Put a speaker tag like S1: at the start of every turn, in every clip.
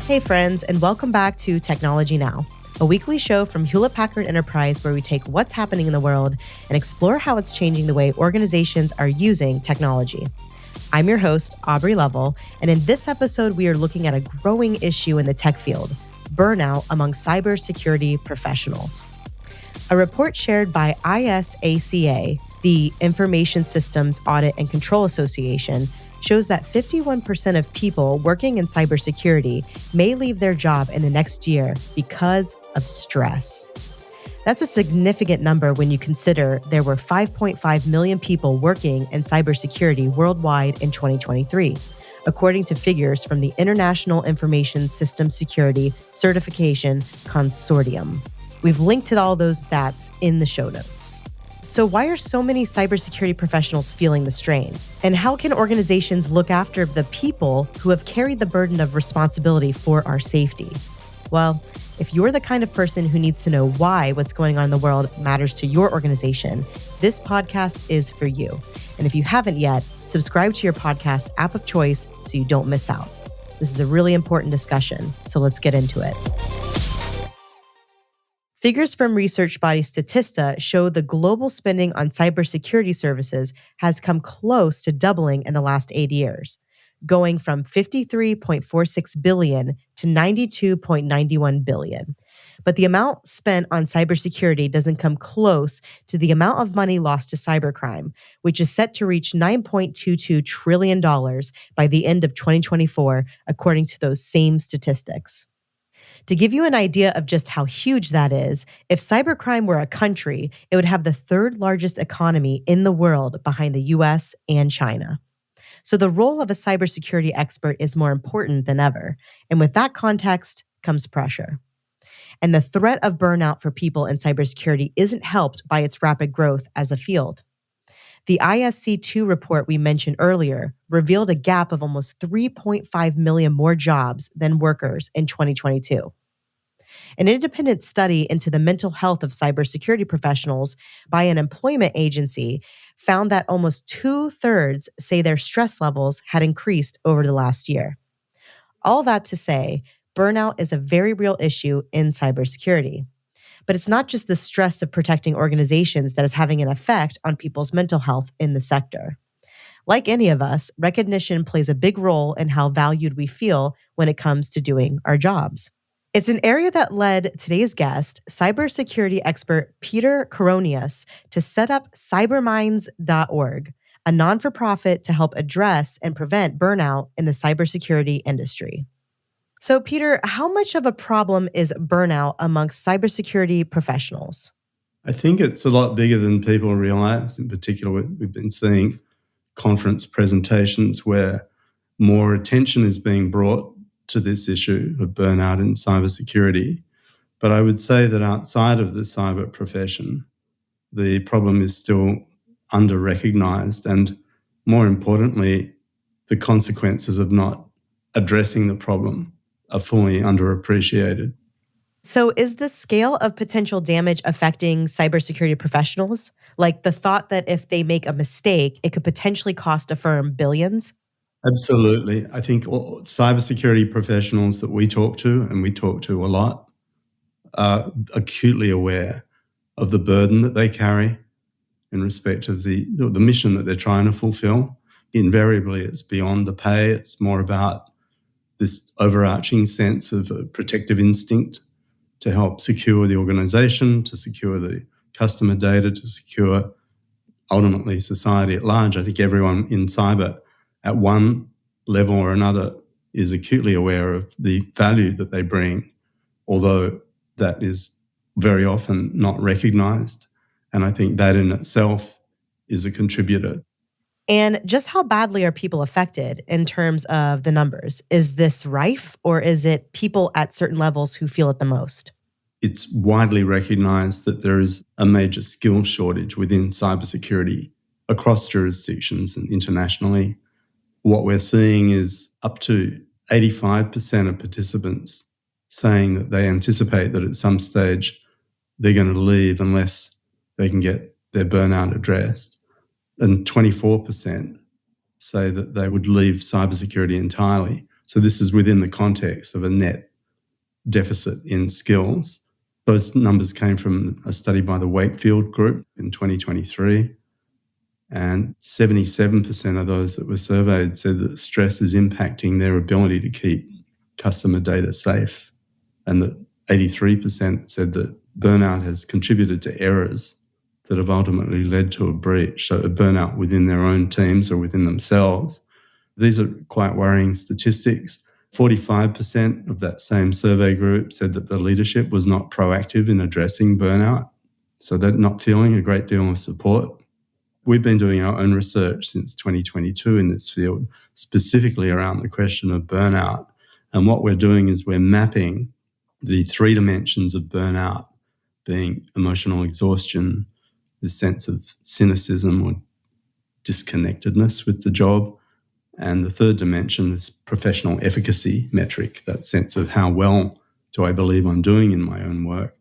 S1: Hey friends, and welcome back to Technology Now, a weekly show from Hewlett Packard Enterprise where we take what's happening in the world and explore how it's changing the way organizations are using technology. I'm your host, Aubrey Lovell, and in this episode, we are looking at a growing issue in the tech field, burnout among cybersecurity professionals. A report shared by ISACA, the Information Systems Audit and Control Association, shows that 51% of people working in cybersecurity may leave their job in the next year because of stress. That's a significant number when you consider there were 5.5 million people working in cybersecurity worldwide in 2023, according to figures from the International Information Systems Security Certification Consortium. We've linked to all those stats in the show notes. So why are so many cybersecurity professionals feeling the strain? And how can organizations look after the people who have carried the burden of responsibility for our safety? Well, if you're the kind of person who needs to know why what's going on in the world matters to your organization, this podcast is for you. And if you haven't yet, subscribe to your podcast app of choice so you don't miss out. This is a really important discussion, so let's get into it. Figures from research body Statista show the global spending on cybersecurity services has come close to doubling in the last 8 years, going from $53.46 billion to $92.91 billion. But the amount spent on cybersecurity doesn't come close to the amount of money lost to cybercrime, which is set to reach $9.22 trillion by the end of 2024, according to those same statistics. To give you an idea of just how huge that is, if cybercrime were a country, it would have the third largest economy in the world behind the US and China. So the role of a cybersecurity expert is more important than ever. And with that context comes pressure. And the threat of burnout for people in cybersecurity isn't helped by its rapid growth as a field. The ISC2 report we mentioned earlier revealed a gap of almost 3.5 million more jobs than workers in 2022. An independent study into the mental health of cybersecurity professionals by an employment agency found that almost 2/3 say their stress levels had increased over the last year. All that to say, burnout is a very real issue in cybersecurity. But it's not just the stress of protecting organizations that is having an effect on people's mental health in the sector. Like any of us, recognition plays a big role in how valued we feel when it comes to doing our jobs. It's an area that led today's guest, cybersecurity expert Peter Coroneos, to set up cyberminds.org, a non-for-profit to help address and prevent burnout in the cybersecurity industry. So, Peter, how much of a problem is burnout amongst cybersecurity professionals?
S2: I think it's a lot bigger than people realize. In particular, we've been seeing conference presentations where more attention is being brought to this issue of burnout in cybersecurity. But I would say that outside of the cyber profession, the problem is still under-recognized, and more importantly, the consequences of not addressing the problem are fully underappreciated.
S1: So is the scale of potential damage affecting cybersecurity professionals? Like the thought that if they make a mistake, it could potentially cost a firm billions?
S2: Absolutely. I think all cybersecurity professionals that we talk to, and we talk to a lot, are acutely aware of the burden that they carry in respect of the mission that they're trying to fulfill. Invariably, it's beyond the pay. It's more about this overarching sense of a protective instinct to help secure the organization, to secure the customer data, to secure ultimately society at large. I think everyone in cyber at one level or another is acutely aware of the value that they bring, although that is very often not recognized. And I think that in itself is a contributor.
S1: And just how badly are people affected in terms of the numbers? Is this rife, or is it people at certain levels who feel it the most?
S2: It's widely recognized that there is a major skill shortage within cybersecurity across jurisdictions and internationally. What we're seeing is up to 85% of participants saying that they anticipate that at some stage they're going to leave unless they can get their burnout addressed. And 24% say that they would leave cybersecurity entirely So this is within the context of a net deficit in skills. Those numbers came from a study by the Wakefield Group in 2023. And 77% of those that were surveyed said that stress is impacting their ability to keep customer data safe. And that 83% said that burnout has contributed to errors that have ultimately led to a breach, so a burnout within their own teams or within themselves. These are quite worrying statistics. 45% of that same survey group said that the leadership was not proactive in addressing burnout, so they're not feeling a great deal of support. We've been doing our own research since 2022 in this field, specifically around the question of burnout. And what we're doing is we're mapping the 3 dimensions of burnout, being emotional exhaustion, the sense of cynicism or disconnectedness with the job, and the 3rd dimension is professional efficacy metric, that sense of how well do I believe I'm doing in my own work.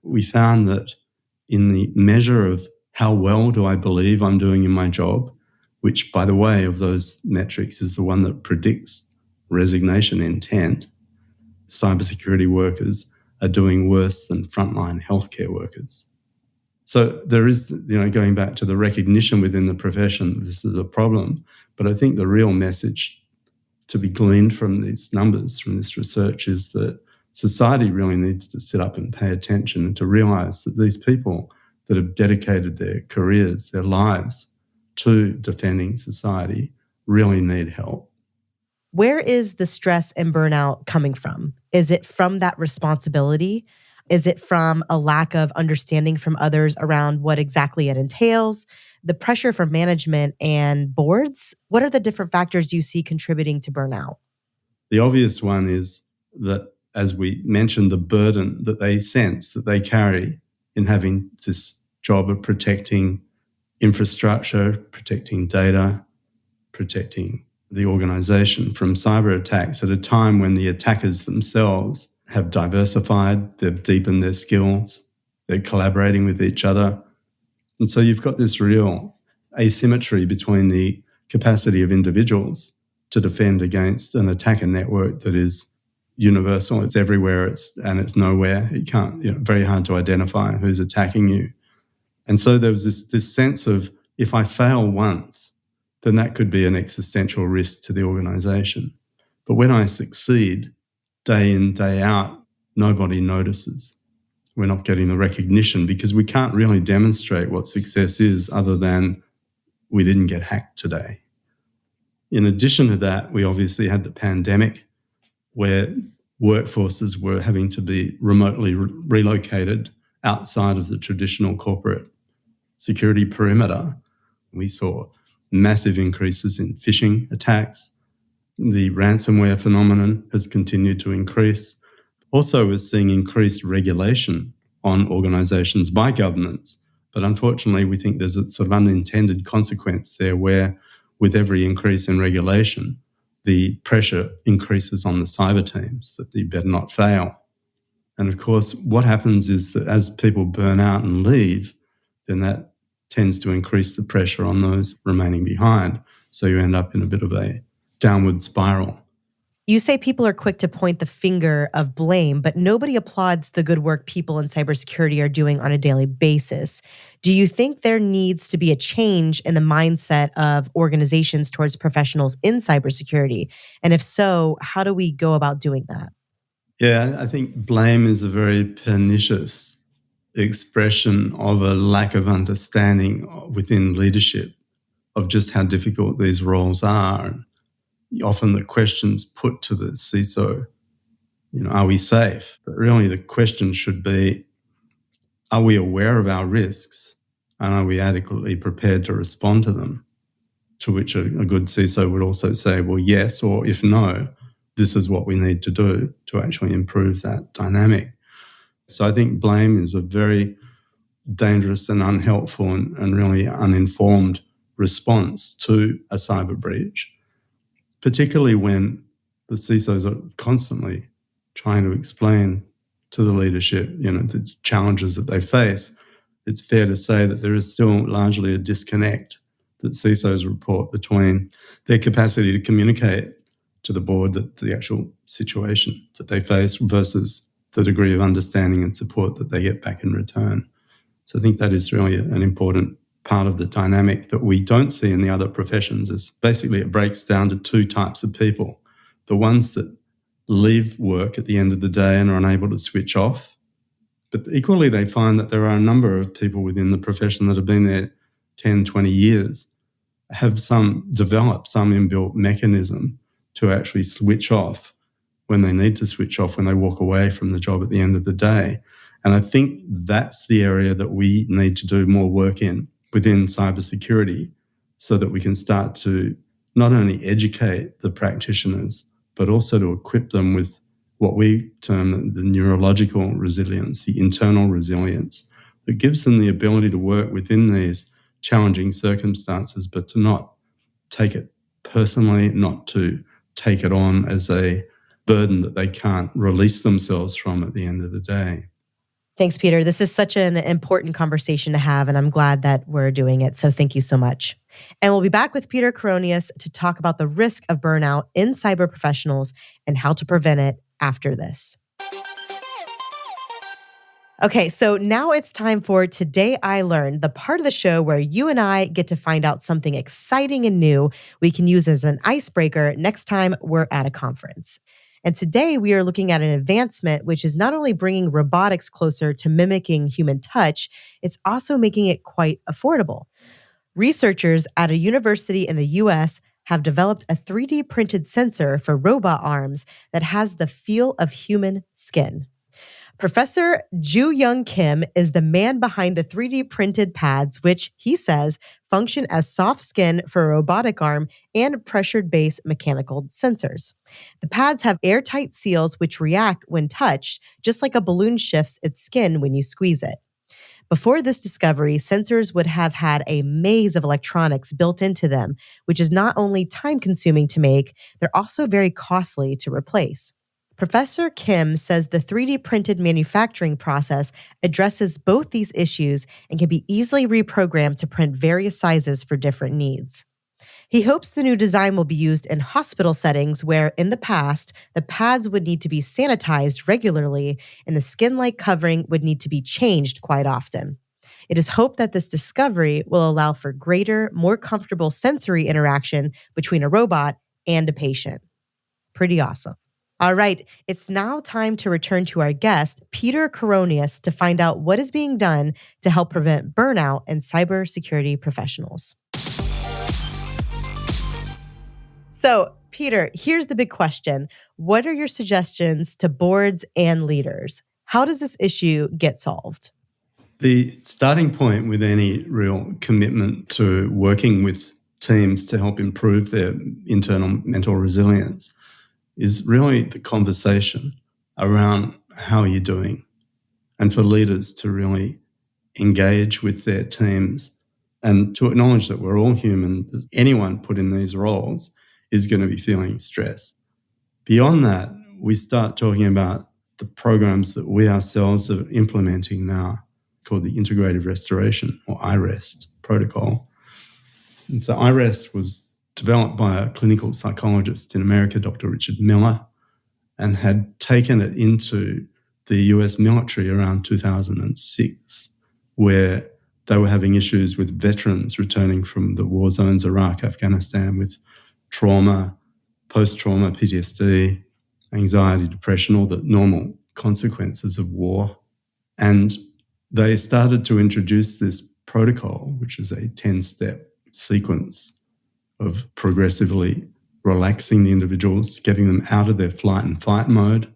S2: We found that in the measure of how well do I believe I'm doing in my job, which, by the way, of those metrics is the one that predicts resignation intent, cybersecurity workers are doing worse than frontline healthcare workers. So there is, going back to the recognition within the profession that this is a problem. But I think the real message to be gleaned from these numbers, from this research, is that society really needs to sit up and pay attention and to realise that these people that have dedicated their careers, their lives to defending society really need help.
S1: Where is the stress and burnout coming from? Is it from that responsibility? Is it from a lack of understanding from others around what exactly it entails? The pressure from management and boards? What are the different factors you see contributing to burnout?
S2: The obvious one is that, as we mentioned, the burden that they sense, that they carry in having this job of protecting infrastructure, protecting data, protecting the organisation from cyber attacks at a time when the attackers themselves have diversified, they've deepened their skills, they're collaborating with each other. And so you've got this real asymmetry between the capacity of individuals to defend against an attacker network that is universal. It's everywhere, it's nowhere. You can't, very hard to identify who's attacking you. And so there was this sense of, if I fail once, then that could be an existential risk to the organisation. But when I succeed, day in, day out, nobody notices. We're not getting the recognition because we can't really demonstrate what success is other than we didn't get hacked today. In addition to that, we obviously had the pandemic where workforces were having to be remotely relocated outside of the traditional corporate security perimeter. We saw massive increases in phishing attacks. The ransomware phenomenon has continued to increase. Also, we're seeing increased regulation on organisations by governments. But unfortunately, we think there's a sort of unintended consequence there where, with every increase in regulation, the pressure increases on the cyber teams that you better not fail. And of course, what happens is that as people burn out and leave, then that tends to increase the pressure on those remaining behind. So you end up in a bit of a downward spiral.
S1: You say people are quick to point the finger of blame, but nobody applauds the good work people in cybersecurity are doing on a daily basis. Do you think there needs to be a change in the mindset of organizations towards professionals in cybersecurity? And if so, how do we go about doing that?
S2: Yeah, I think blame is a very pernicious expression of a lack of understanding within leadership of just how difficult these roles are. And often the questions put to the CISO, are we safe? But really the question should be, are we aware of our risks and are we adequately prepared to respond to them? To which a good CISO would also say, well, yes, or if no, this is what we need to do to actually improve that dynamic. So I think blame is a very dangerous and unhelpful and really uninformed response to a cyber breach, particularly when the CISOs are constantly trying to explain to the leadership, the challenges that they face. It's fair to say that there is still largely a disconnect that CISOs report between their capacity to communicate to the board that the actual situation that they face versus the degree of understanding and support that they get back in return. So I think that is really an important part of the dynamic that we don't see in the other professions. Is basically it breaks down to two types of people. The ones that leave work at the end of the day and are unable to switch off. But equally, they find that there are a number of people within the profession that have been there 10, 20 years, have developed some inbuilt mechanism to actually switch off when they need to switch off, when they walk away from the job at the end of the day. And I think that's the area that we need to do more work in within cybersecurity so that we can start to not only educate the practitioners, but also to equip them with what we term the neurological resilience, the internal resilience that gives them the ability to work within these challenging circumstances, but to not take it personally, not to take it on as a burden that they can't release themselves from at the end of the day.
S1: Thanks, Peter. This is such an important conversation to have, and I'm glad that we're doing it. So thank you so much. And we'll be back with Peter Coroneos to talk about the risk of burnout in cyber professionals and how to prevent it after this. Okay, so now it's time for Today I Learned, the part of the show where you and I get to find out something exciting and new we can use as an icebreaker next time we're at a conference. And today we are looking at an advancement which is not only bringing robotics closer to mimicking human touch, it's also making it quite affordable. Researchers at a university in the US have developed a 3D printed sensor for robot arms that has the feel of human skin. Professor Joo-Young Kim is the man behind the 3D printed pads, which, he says, function as soft skin for a robotic arm and pressured-based mechanical sensors. The pads have airtight seals which react when touched, just like a balloon shifts its skin when you squeeze it. Before this discovery, sensors would have had a maze of electronics built into them, which is not only time-consuming to make, they're also very costly to replace. Professor Kim says the 3D printed manufacturing process addresses both these issues and can be easily reprogrammed to print various sizes for different needs. He hopes the new design will be used in hospital settings where, in the past, the pads would need to be sanitized regularly and the skin-like covering would need to be changed quite often. It is hoped that this discovery will allow for greater, more comfortable sensory interaction between a robot and a patient. Pretty awesome. All right, it's now time to return to our guest, Peter Coroneos, to find out what is being done to help prevent burnout in cybersecurity professionals. So, Peter, here's the big question. What are your suggestions to boards and leaders? How does this issue get solved?
S2: The starting point with any real commitment to working with teams to help improve their internal mental resilience is really the conversation around how are you doing, and for leaders to really engage with their teams and to acknowledge that we're all human. Anyone put in these roles is going to be feeling stress. Beyond that, we start talking about the programs that we ourselves are implementing now, called the Integrated Restoration, or IREST protocol. And so IREST was developed by a clinical psychologist in America, Dr. Richard Miller, and had taken it into the US military around 2006, where they were having issues with veterans returning from the war zones, Iraq, Afghanistan, with trauma, post-trauma, PTSD, anxiety, depression, all the normal consequences of war. And they started to introduce this protocol, which is a 10-step sequence of progressively relaxing the individuals, getting them out of their flight and fight mode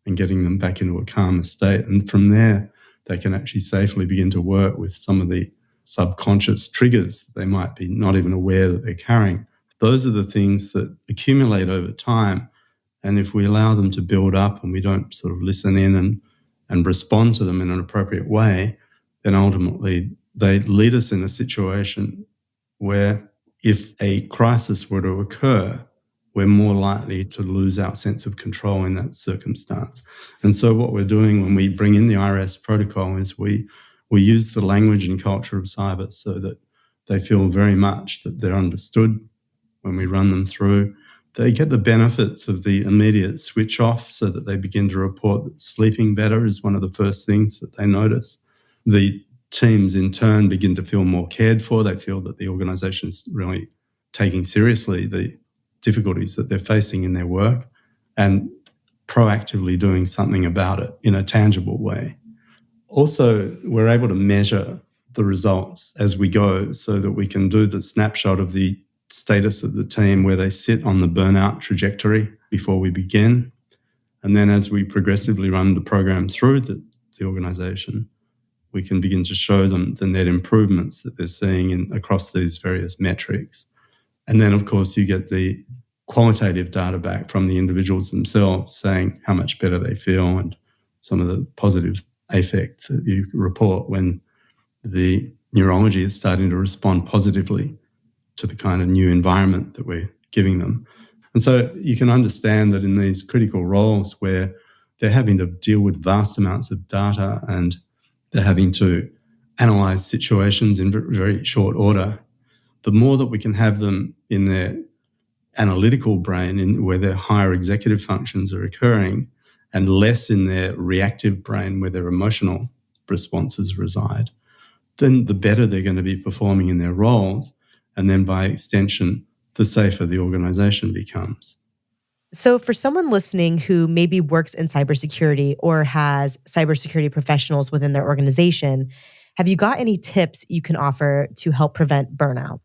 S2: and getting them back into a calmer state. And from there, they can actually safely begin to work with some of the subconscious triggers that they might be not even aware that they're carrying. Those are the things that accumulate over time. And if we allow them to build up and we don't sort of listen in and respond to them in an appropriate way, then ultimately they lead us in a situation where if a crisis were to occur, we're more likely to lose our sense of control in that circumstance. And so what we're doing when we bring in the IREST protocol is we use the language and culture of cyber so that they feel very much that they're understood when we run them through. They get the benefits of the immediate switch off so that they begin to report that sleeping better is one of the first things that they notice. The teams in turn begin to feel more cared for. They feel that the organisation is really taking seriously the difficulties that they're facing in their work and proactively doing something about it in a tangible way. Also, we're able to measure the results as we go so that we can do the snapshot of the status of the team where they sit on the burnout trajectory before we begin. And then as we progressively run the program through the organisation, we can begin to show them the net improvements that they're seeing across these various metrics. And then, of course, you get the qualitative data back from the individuals themselves saying how much better they feel and some of the positive effects that you report when the neurology is starting to respond positively to the kind of new environment that we're giving them. And so you can understand that in these critical roles where they're having to deal with vast amounts of data and they're having to analyze situations in very short order, the more that we can have them in their analytical brain, where their higher executive functions are occurring, and less in their reactive brain where their emotional responses reside, then the better they're going to be performing in their roles. And then by extension, the safer the organization becomes.
S1: So for someone listening who maybe works in cybersecurity or has cybersecurity professionals within their organization, have you got any tips you can offer to help prevent burnout?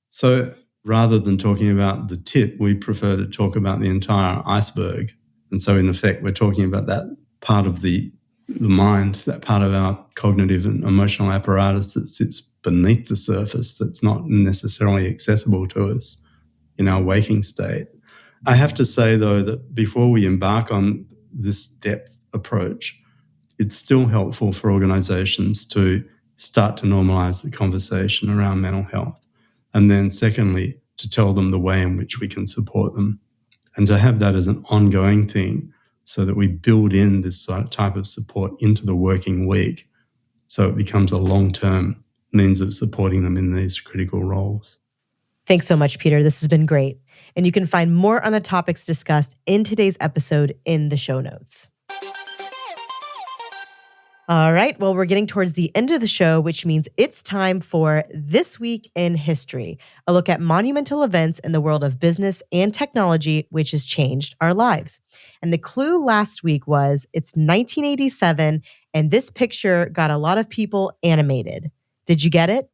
S2: So rather than talking about the tip, we prefer to talk about the entire iceberg. And so in effect, we're talking about that part of the mind, that part of our cognitive and emotional apparatus that sits beneath the surface that's not necessarily accessible to us in our waking state. I have to say, though, that before we embark on this depth approach, it's still helpful for organizations to start to normalize the conversation around mental health. And then secondly, to tell them the way in which we can support them and to have that as an ongoing thing so that we build in this type of support into the working week so it becomes a long-term means of supporting them in these critical roles.
S1: Thanks so much, Peter. This has been great. And you can find more on the topics discussed in today's episode in the show notes. All right, well, we're getting towards the end of the show, which means it's time for This Week in History, a look at monumental events in the world of business and technology, which has changed our lives. And the clue last week was it's 1987, and this picture got a lot of people animated. Did you get it?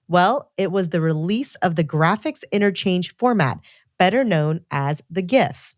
S1: Well, it was the release of the graphics interchange format, better known as the GIF.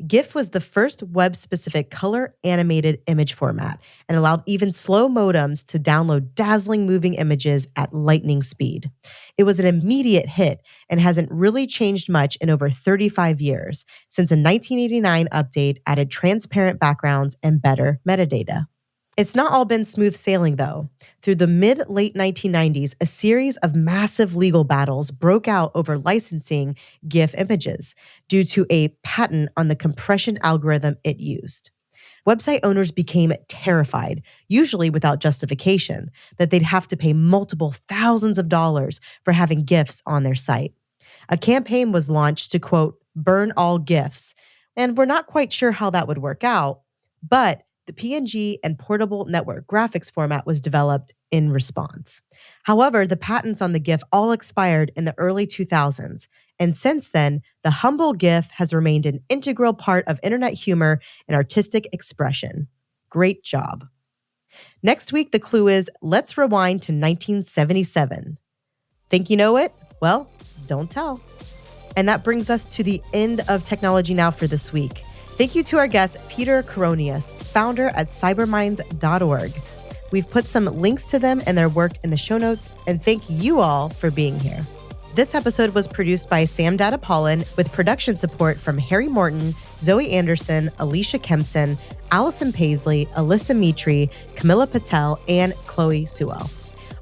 S1: GIF was the first web-specific color animated image format and allowed even slow modems to download dazzling moving images at lightning speed. It was an immediate hit and hasn't really changed much in over 35 years, since a 1989 update added transparent backgrounds and better metadata. It's not all been smooth sailing, though. Through the mid-late 1990s, a series of massive legal battles broke out over licensing GIF images due to a patent on the compression algorithm it used. Website owners became terrified, usually without justification, that they'd have to pay multiple thousands of dollars for having GIFs on their site. A campaign was launched to, quote, burn all GIFs, and we're not quite sure how that would work out, but the PNG and portable network graphics format was developed in response. However, the patents on the GIF all expired in the early 2000s, and since then, the humble GIF has remained an integral part of internet humor and artistic expression. Great job. Next week, the clue is, let's rewind to 1977. Think you know it? Well, don't tell. And that brings us to the end of Technology Now for this week. Thank you to our guest, Peter Coroneos, founder at cyberminds.org. We've put some links to them and their work in the show notes, and thank you all for being here. This episode was produced by Sam Data-Paulin with production support from Harry Morton, Zoe Anderson, Alicia Kempson, Allison Paisley, Alyssa Mitri, Camilla Patel, and Chloe Sewell.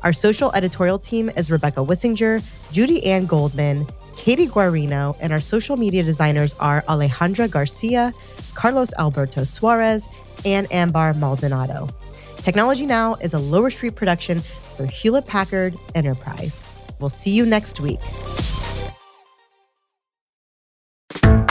S1: Our social editorial team is Rebecca Wissinger, Judy Ann Goldman, Katie Guarino, and our social media designers are Alejandra Garcia, Carlos Alberto Suarez, and Ambar Maldonado. Technology Now is a Lower Street production for Hewlett Packard Enterprise. We'll see you next week.
S2: you.